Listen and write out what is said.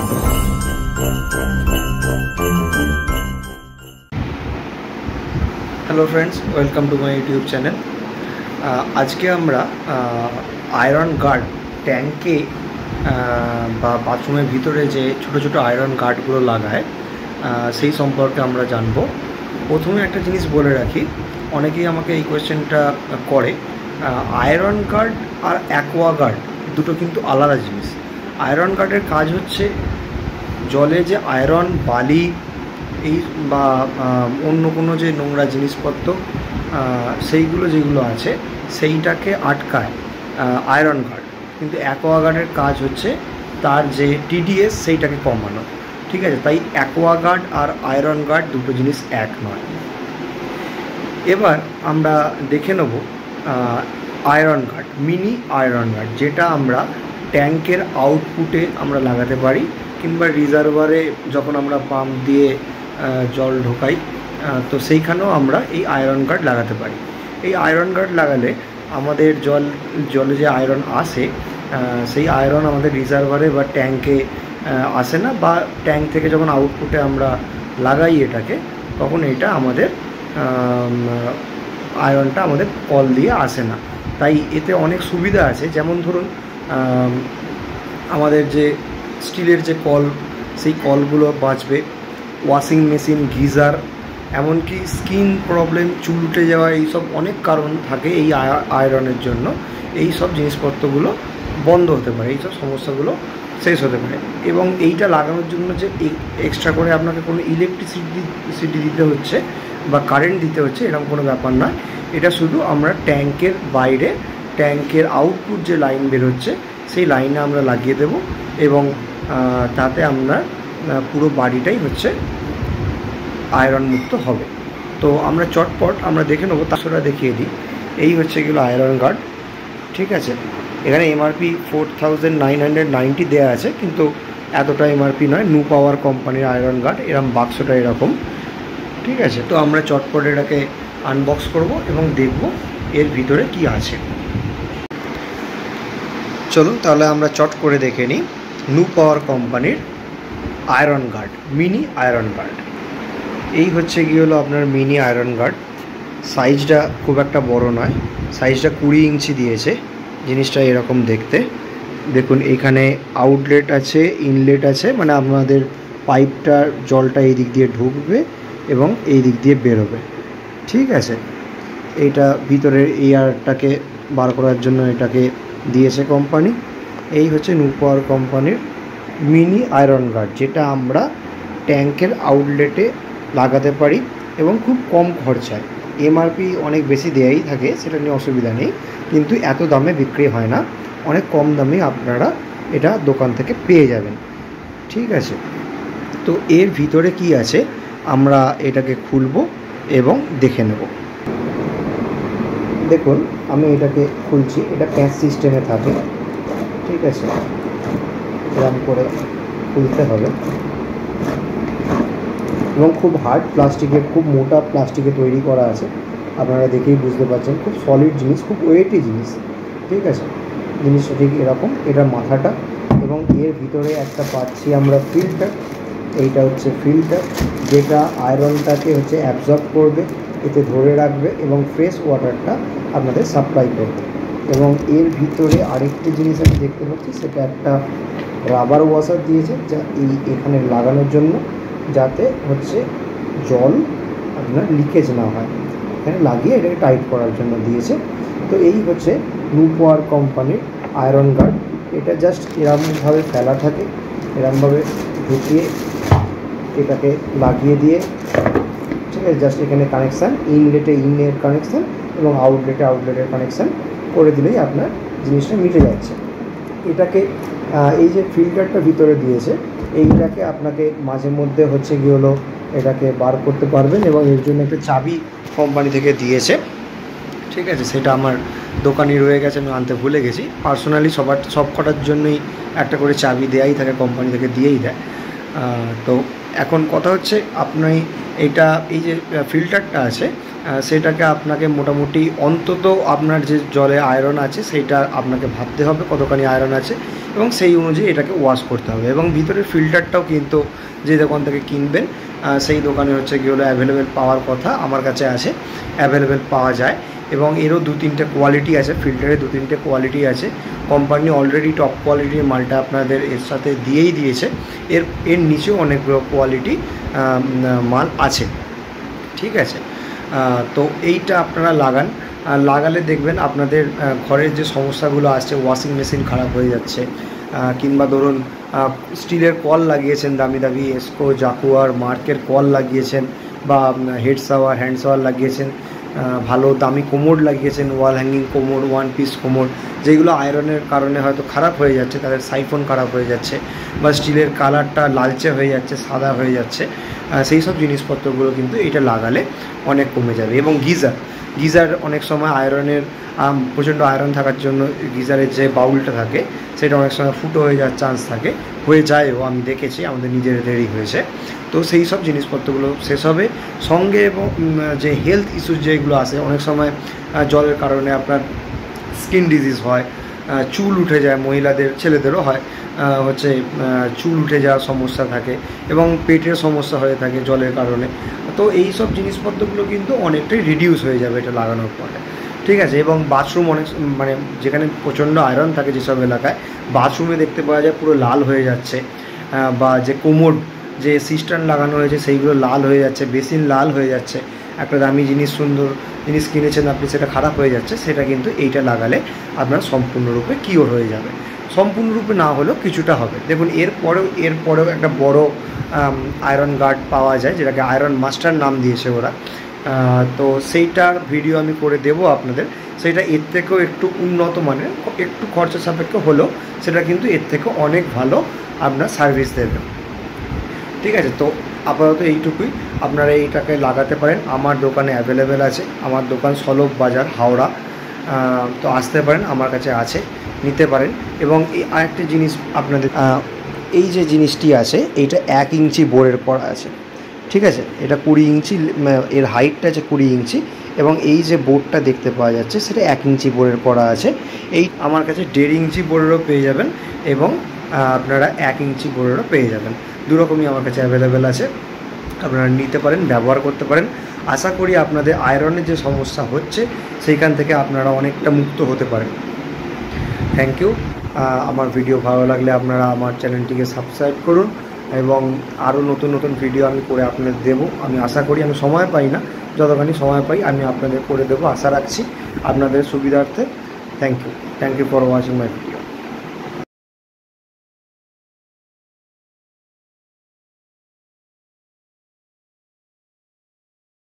Hello friends, welcome to my YouTube channel. आज के আমরা আয়রন গার্ড ট্যাঙ্কে বা বাথরুমের ভিতরে যে ছোট ছোট আয়রন গার্ডগুলো লাগায় সেই সম্পর্কে আমরা জানবো। প্রথমে একটা জিনিস বলে রাখি, অনেকেই আমাকে এই কোয়েশ্চেনটা করে, আয়রন গার্ড আর অ্যাকোয়া গার্ড দুটো কিন্তু আলাদা জিনিস। আয়রন গার্ডের কাজ হচ্ছে জলে যে আয়রন, বালি এই বা অন্য কোনো যে নোংরা জিনিসপত্র সেইগুলো যেগুলো আছে সেইটাকে আটকায় আয়রন গার্ড। কিন্তু অ্যাকোয়াগার্ডের কাজ হচ্ছে তার যে টিডিএস সেইটাকে কমানো। ঠিক আছে, তাই অ্যাকোয়াগার্ড আর আয়রন গার্ড দুটো জিনিস এক নয়। এবার আমরা দেখে নেব iron guard, mini iron guard, যেটা আমরা ট্যাঙ্কের আউটপুটে আমরা লাগাতে পারি, কিংবা রিজার্ভারে যখন আমরা পাম্প দিয়ে জল ঢোকাই তো সেইখানেও আমরা এই আয়রন গার্ড লাগাতে পারি। এই আয়রন গার্ড লাগালে আমাদের জলে যে আয়রন আসে সেই আয়রন আমাদের রিজার্ভারে বা ট্যাঙ্কে আসে না, বা ট্যাঙ্ক থেকে যখন আউটপুটে আমরা লাগাই এটাকে, তখন এটা আমাদের আয়রনটা আমাদের কল দিয়ে আসে না। তাই এতে অনেক সুবিধা আছে। যেমন ধরুন, আমাদের যে স্টিলের যে কল, সেই কলগুলো বাঁচবে, ওয়াশিং মেশিন, গিজার, এমনকি স্কিন প্রবলেম, চুল উঠে যাওয়া, এইসব অনেক কারণ থাকে এই আয়রনের জন্য। এই সব জিনিসপত্রগুলো বন্ধ হতে পারে, এইসব সমস্যাগুলো শেষ হতে পারে। এবং এইটা লাগানোর জন্য যে এক্সট্রা করে আপনাকে কোনো ইলেকট্রিসিটি দিতে হচ্ছে বা কারেন্ট দিতে হচ্ছে, এরকম কোনো ব্যাপার নয়। এটা শুধু আমরা ট্যাঙ্কের বাইরে, ট্যাঙ্কের আউটপুট যে লাইন বেরোচ্ছে সেই লাইনে আমরা লাগিয়ে দেব, এবং তাতে আমরা পুরো বাড়িটাই হচ্ছে আয়রন মুক্ত হবে। তো আমরা চটপট আমরা দেখে নেবো, তাছাড়া দেখিয়ে দিই। এই হচ্ছে এগুলো আয়রন গার্ড। ঠিক আছে, এখানে এমআরপি 4990 দেওয়া আছে, কিন্তু এতটা এমআরপি নয়। নু পাওয়ার কোম্পানির আয়রন গার্ড, এরকম বাক্সটা এরকম। ঠিক আছে, তো আমরা চটপট এটাকে আনবক্স করব এবং দেখব এর ভিতরে কি আছে। চলুন তাহলে আমরা চট করে দেখে নিই নু পাওয়ার কোম্পানির iron guard, mini iron guard. এই হচ্ছে গিয়ে হলো আপনার মিনি আয়রন গার্ড। সাইজটা খুব একটা বড় নয়, সাইজটা 20 ইঞ্চি দিয়েছে। জিনিসটা এরকম দেখতে। দেখুন, এখানে আউটলেট আছে, ইনলেট আছে, মানে আপনাদের পাইপটার জলটা এই দিক দিয়ে ঢুকবে এবং এই দিক দিয়ে বেরোবে। ঠিক আছে, এইটা ভিতরের এয়ারটাকে বার করার জন্য এটাকে দিয়েছে কোম্পানি। এই হচ্ছে নু পাওয়ার কোম্পানির মিনি আয়রন গার্ড, যেটা আমরা ট্যাঙ্কের আউটলেটে লাগাতে পারি এবং খুব কম খরচায়। এমআরপি অনেক বেশি দেয়াই থাকে, সেটা নিয়ে অসুবিধা নেই, কিন্তু এত দামে বিক্রি হয় না, অনেক কম দামে আপনারা এটা দোকান থেকে পেয়ে যাবেন। ঠিক আছে, তো এর ভিতরে কি আছে আমরা এটাকে খুলব এবং দেখে নেব। দেখুন, আমি এটাকে খুলছি। এটা প্যাচ সিস্টেমে থাকে। ঠিক আছে, এরকম করে খুলতে হবে, এবং খুব হার্ড প্লাস্টিকের, খুব মোটা প্লাস্টিকে তৈরি করা আছে। আপনারা দেখেই বুঝতে পারছেন, খুব সলিড জিনিস, খুব ওয়েটি জিনিস। ঠিক আছে, জিনিসটা ঠিক এরকম, এটার মাথাটা, এবং এর ভিতরে একটা পাচ্ছি আমরা ফিল্টার। এইটা হচ্ছে ফিল্টার, যেটা আয়রনটাকে হচ্ছে অ্যাবজর্ব করবে, এতে ধরে রাখবে এবং ফ্রেশ ওয়াটারটা আপনাদের সাপ্লাই করবে। এবং এর ভিতরে আরেকটি জিনিস আমি দেখতে পাচ্ছি, সেটা একটা রাবার ওয়াশার দিয়েছে, যা এখানে লাগানোর জন্য, যাতে হচ্ছে জল আপনার লিকেজ না হয়। এখানে লাগিয়ে এটাকে টাইট করার জন্য দিয়েছে। তো এই হচ্ছে নু পাওয়ার কোম্পানির আয়রন গার্ড। এটা জাস্ট এরকমভাবে ফেলা থাকে, এরকমভাবে ঢুকিয়ে এটাকে লাগিয়ে দিয়ে, ঠিক আছে, জাস্ট এখানে কানেকশান, ইনলেটে ইনের কানেকশান এবং আউটলেটে আউটলেটের কানেকশান করে দিলেই আপনার জিনিসটা মিটে যাচ্ছে। এটাকে এই যে ফিল্টারটা ভিতরে দিয়েছে, এইটাকে আপনাকে মাঝে মধ্যে হচ্ছে কি হলো এটাকে বার করতে পারবেন, এবং এর জন্য একটা চাবি কোম্পানি থেকে দিয়েছে। ঠিক আছে, সেটা আমার দোকানে রয়ে গেছে, আমি আনতে ভুলে গেছি। পার্সোনালি সব কটার জন্যই একটা করে চাবি দেয়াই থাকে, কোম্পানি থেকে দিয়েই দেয়। তো এখন কথা হচ্ছে, আপনি এটা এই যে ফিল্টারটা আছে সেটাকে আপনাকে মোটামুটি অন্তত আপনার যে জলে আয়রন আছে সেইটা আপনাকে ভাবতে হবে কতখানি আয়রন আছে, এবং সেই অনুযায়ী এটাকে ওয়াশ করতে হবে। এবং ভিতরের ফিল্টারটাও কিন্তু যে দোকান থেকে কিনবেন সেই দোকানে হচ্ছে কি হলো অ্যাভেলেবেল পাওয়ার কথা, আমার কাছে আছে, অ্যাভেলেবেল পাওয়া যায়। এবং এরও 2-3টে কোয়ালিটি আছে, ফিল্টারে 2-3টে কোয়ালিটি আছে। কোম্পানি অলরেডি টপ কোয়ালিটির মালটা আপনাদের এর সাথে দিয়েই দিয়েছে। এর নিচেও অনেকগুলো কোয়ালিটি মাল আছে, ঠিক আছে। তো এইটা আপনারা লাগান, লাগালে দেখবেন আপনাদের ঘরের যে সমস্যাগুলো আসছে, ওয়াশিং মেশিন খারাপ হয়ে যাচ্ছে, কিংবা ধরুন স্টিলের কল লাগিয়েছেন, দামি দামি এসকো, জাকুয়ার, মার্কের কল লাগিয়েছেন, বা হেড শাওয়ার, হ্যান্ড শাওয়ার লাগিয়েছেন, ভালো দামি কোমোড লাগিয়েছেন, wall hanging commode, one piece commode, যেগুলো আয়রনের কারণে হয়তো খারাপ হয়ে যাচ্ছে, তাদের সাইফন খারাপ হয়ে যাচ্ছে, বা স্টিলের কালারটা লালচে হয়ে যাচ্ছে, সাদা হয়ে যাচ্ছে, সেই সব জিনিসপত্রগুলো কিন্তু এটা লাগালে অনেক কমে যাবে। এবং গিজার অনেক সময় আয়রনের প্রচণ্ড আয়রন থাকার জন্য গিজারের যে বাউলটা থাকে সেটা অনেক সময় ফুটো হয়ে যাওয়ার চান্স থাকে, হয়ে যায়ও, আমি দেখেছি, আমাদের নিজেদেরই হয়েছে। তো সেই সব জিনিসপত্রগুলো শেষ হবে সঙ্গে। এবং যে হেলথ ইস্যুস যেগুলো আসে, অনেক সময় জলের কারণে আপনার স্কিন ডিজিজ হয়, চুল উঠে যায়, মহিলাদের, ছেলেদেরও হয়, হচ্ছে চুল উঠে যাওয়ার সমস্যা থাকে, এবং পেটের সমস্যা হয়ে থাকে জলের কারণে। তো এই সব জিনিসপত্রগুলো কিন্তু অনেকটাই রিডিউস হয়ে যাবে এটা লাগানোর পরে, ঠিক আছে। এবং বাথরুম অনেক মানে যেখানে প্রচণ্ড আয়রন থাকে যেসব এলাকায়, বাথরুমে দেখতে পাওয়া যায় পুরো লাল হয়ে যাচ্ছে, বা যে কোমোড, যে সিস্টেম লাগানো হয়েছে সেইগুলো লাল হয়ে যাচ্ছে, বেসিন লাল হয়ে যাচ্ছে, একটা দামি জিনিস, সুন্দর জিনিস কিনেছেন আপনি, সেটা খারাপ হয়ে যাচ্ছে, সেটা কিন্তু এইটা লাগালে আপনার সম্পূর্ণরূপে কিওর হয়ে যাবে। সম্পূর্ণরূপে না হলেও কিছুটা হবে। দেখুন এরপরেও একটা বড় আয়রন গার্ড পাওয়া যায়, যেটাকে আয়রন মাস্টার নাম দিয়েছে ওরা। তো সেইটার ভিডিও আমি করে দেবো আপনাদের। সেটা এর থেকেও একটু উন্নত মানের, একটু খরচা সাপেক্ষ হলেও সেটা কিন্তু এর থেকে অনেক ভালো আপনার সার্ভিস দেবে, ঠিক আছে। তো আপাতত এইটুকুই, আপনারা এইটাকে লাগাতে পারেন। আমার দোকানে অ্যাভেলেবেল আছে, আমার দোকান সলভ বাজার, হাওড়া। তো আসতে পারেন, আমার কাছে আছে, নিতে পারেন। এবং এই আরেকটা জিনিস আপনাদের, এই যে জিনিসটি আছে এইটা 1 ইঞ্চি বোর্ডের করা আছে, ঠিক আছে। এটা 20 ইঞ্চি, এর হাইটটা আছে 20 ইঞ্চি, এবং এই যে বোর্ডটা দেখতে পাওয়া যাচ্ছে সেটা 1 ইঞ্চি বোর্ডের করা আছে। এই আমার কাছে 1.5 ইঞ্চি বোর্ডেরও পেয়ে যাবেন, এবং আপনারা 1 ইঞ্চি বোর্ডেরও পেয়ে যাবেন। দুরকমই আমার কাছে অ্যাভেলেবেল আছে, আপনারা নিতে পারেন, ব্যবহার করতে পারেন। আশা করি আপনাদের আয়রনের যে সমস্যা হচ্ছে সেইখান থেকে আপনারা অনেকটা মুক্ত হতে পারেন। Thank you. আমার ভিডিও ভালো লাগলে আপনারা আমার চ্যানেলটিকে সাবস্ক্রাইব করুন, এবং আরও নতুন নতুন ভিডিও আমি করে আপনাদের দেবো। আমি আশা করি, আমি সময় পাই না, যতখানি সময় পাই আমি আপনাদের করে দেবো, আশা রাখছি আপনাদের সুবিধার্থে। Thank you for watching my video.